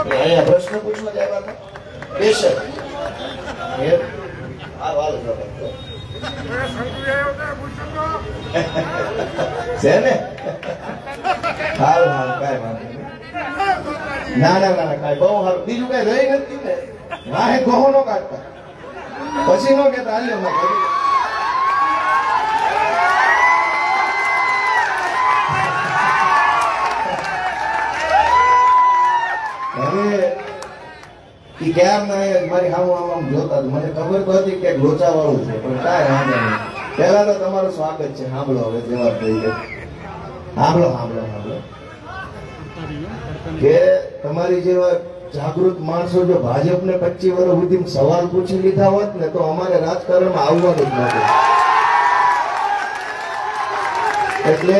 અહીંયા પ્રશ્ન પૂછવા આવ્યા હતા બેશક આ વાલ છે ને હાલ હાલ કાંઈ વાંધો નહીં. ના ના ના કાંઈ બહુ સારું બીજું કઈ રહી નથી ને વાહે ગોહો નો કાઢતા પછી નો કેતા હાલ્યો મેં કર્યું. હવે ઈ કેમ મારી હાવ આમ જોતા મને ખબર તો હતી કે લોચા વાળું છે પણ કાંઈ વાંધો નહીં. પહેલા તો તમારું સ્વાગત છે. સાંભળો હવે જવાબ થઈ ગયો. સાંભળો સાંભળો સાંભળો કે તમારી જેવા જાગૃત માણસો જો ભાજપને 25 વર્ષ સુધી સવાલ પૂછી લીધા હોત ને તો અમારે રાજકારણમાં આવવાનું જ નહોતું. એટલે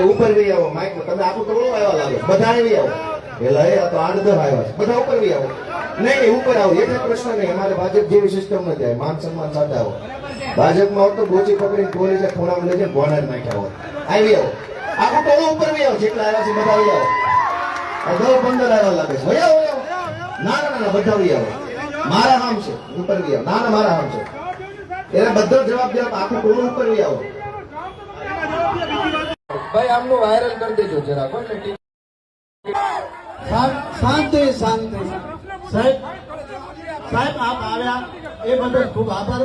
ઉપર બી આવો માઇક તમે આખું ટોળું આવ્યા લાગે બધા આવી આવો પેલા આ તો 8-10 આવ્યા છે બધા ઉપર બી આવો. નહીં ઉપર આવો એક પ્રશ્ન નહીં. અમારે ભાજપ જેવી સિસ્ટમ નથી. માન સન્માન સાથે આવો. ભાજપમાં હોત તો બોચી પકડીને પોલીસે ખૂણામાં લઈ જઈને ભોના જ નાખ્યા હોત. આવી આવો આખું ટોળું ઉપર બી આવો જેટલા આવ્યા છે બધા આવી આવો. 10-15 આવ્યા લાગે છે. હોય આવો ના ના ના બધા આવી આવો. મારા નામ છે ઉપર બી આવો. ના ના મારા નામ છે એટલે બધો જવાબ દેવા આખું ટોળું ઉપર બી આવો. ભાઈ આમનું વાયરલ કરી દેજો જરા કોઈ શાંતિ શાંતિ સાહેબ સાહેબ આપ આવ્યા એ બદલ ખૂબ આભાર.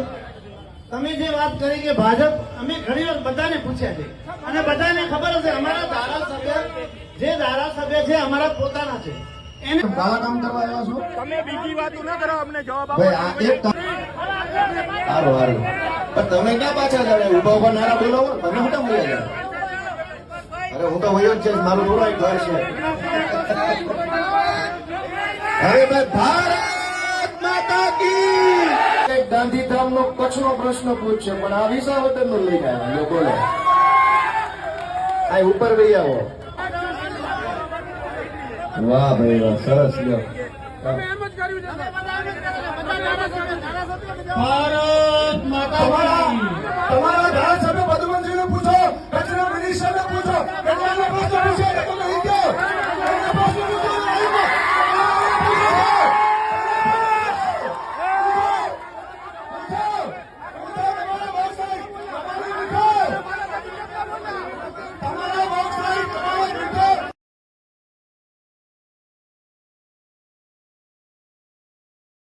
તમે જે વાત કરી કે ભાજપ અમે ઘણી વાર બધાને પૂછ્યા છે અને બધાને ખબર હશે અમારા ધારાસભ્ય છે અમારા પોતાના છે એને કાળા કામ કરવા આવ્યા છો તમે બીજી વાતો ના કરો અમને જવાબ ભાઈ આ એક સારું સારું પણ તમે ક્યાં પાછા જાડે ઉભા ઉભા નારા બોલાવો તમે મોટા બોલ્યા જાવ. અરે હું તો વયો જ છે મારું થોડો એક ઘર છે. અરે ભાઈ ભારત માતા કી ગાંધીધામ નો કચ્છનો પ્રશ્ન પૂછશે પણ આ વિસાવદર નો લઈને આવ્યા બોલો આ ઉપર વહી આવો. વાહ ભાઈ વાહ સરસ લ્યો. ભારત માતા તમારા ધારાસભ્ય પદમંત્રીને પૂછો, કચરા મિનિસ્ટરને પૂછો, કેટલાને પ્રશ્ન પૂછ્યા તમે કહી દો.